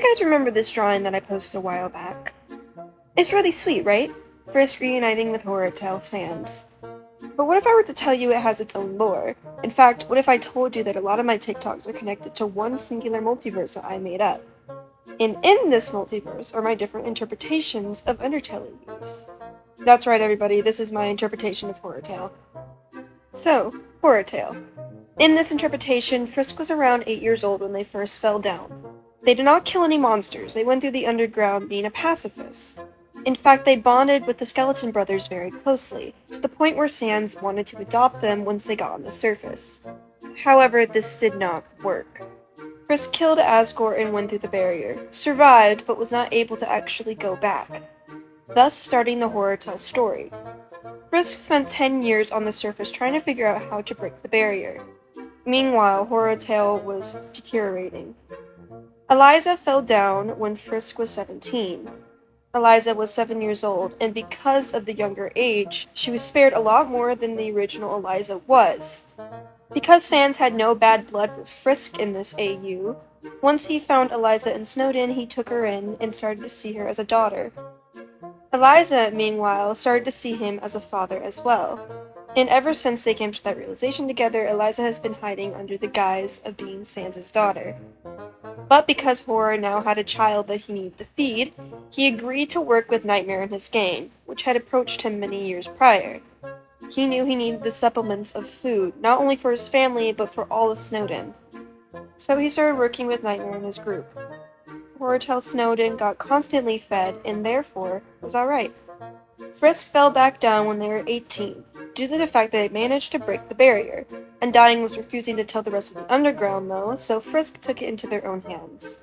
guys remember this drawing that I posted a while back? It's really sweet, right? Frisk reuniting with Horrortale Sans. But what if I were to tell you it has its own lore? In fact, what if I told you that a lot of my TikToks are connected to one singular multiverse that I made up? And in this multiverse are my different interpretations of Undertale use. That's right, everybody, this is my interpretation of Horrortale. So, Horrortale. In this interpretation, Frisk was around 8 years old when they first fell down. They did not kill any monsters, they went through the underground being a pacifist. In fact, they bonded with the Skeleton Brothers very closely, to the point where Sans wanted to adopt them once they got on the surface. However, this did not work. Frisk killed Asgore and went through the barrier, survived but was not able to actually go back, thus starting the Horrortale story. Frisk spent 10 years on the surface trying to figure out how to break the barrier. Meanwhile, Horrortale was deteriorating. Eliza fell down when Frisk was 17. Eliza was 7 years old, and because of the younger age, she was spared a lot more than the original Eliza was. Because Sans had no bad blood with Frisk in this AU, once he found Eliza in Snowdin, he took her in and started to see her as a daughter. Eliza, meanwhile, started to see him as a father as well. And ever since they came to that realization together, Eliza has been hiding under the guise of being Sans' daughter. But because Horror now had a child that he needed to feed, he agreed to work with Nightmare in his gang, which had approached him many years prior. He knew he needed the supplements of food, not only for his family, but for all of Snowdin. So he started working with Nightmare and his group. Horrortale Snowdin got constantly fed, and therefore was alright. Frisk fell back down when they were 18, due to the fact that they managed to break the barrier. Undying was refusing to tell the rest of the underground though, so Frisk took it into their own hands.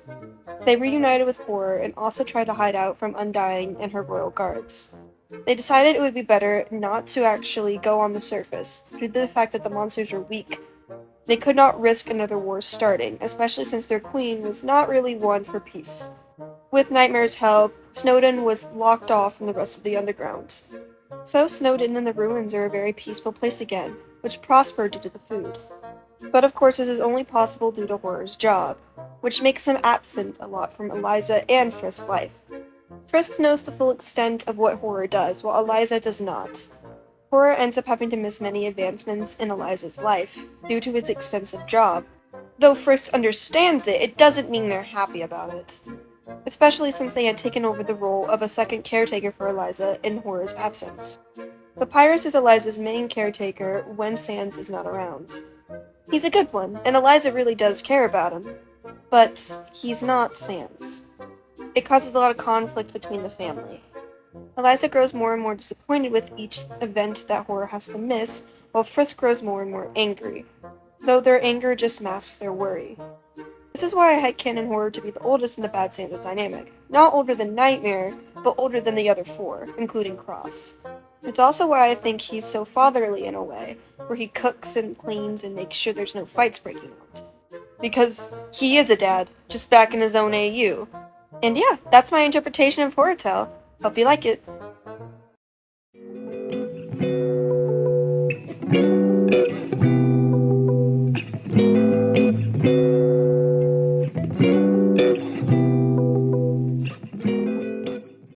They reunited with Horror and also tried to hide out from Undying and her royal guards. They decided it would be better not to actually go on the surface, due to the fact that the monsters were weak. They could not risk another war starting, especially since their queen was not really one for peace. With Nightmare's help, Snowdin was locked off from the rest of the underground. So Snowdin and the ruins are a very peaceful place again, which prospered due to the food. But of course this is only possible due to Horror's job, which makes him absent a lot from Eliza and Frisk's life. Frisk knows the full extent of what Horror does, while Eliza does not. Horror ends up having to miss many advancements in Eliza's life, due to his extensive job. Though Frisk understands it, it doesn't mean they're happy about it. Especially since they had taken over the role of a second caretaker for Eliza in Horror's absence. Papyrus is Eliza's main caretaker when Sans is not around. He's a good one, and Eliza really does care about him, but he's not Sans. It causes a lot of conflict between the family. Eliza grows more and more disappointed with each event that Horror has to miss, while Frisk grows more and more angry, though their anger just masks their worry. This is why I headcanon Horror to be the oldest in the Bad Sans dynamic. Not older than Nightmare, but older than the other four, including Cross. It's also why I think he's so fatherly in a way, where he cooks and cleans and makes sure there's no fights breaking out. Because he is a dad, just back in his own AU. And yeah, that's my interpretation of Horrortale. Hope you like it.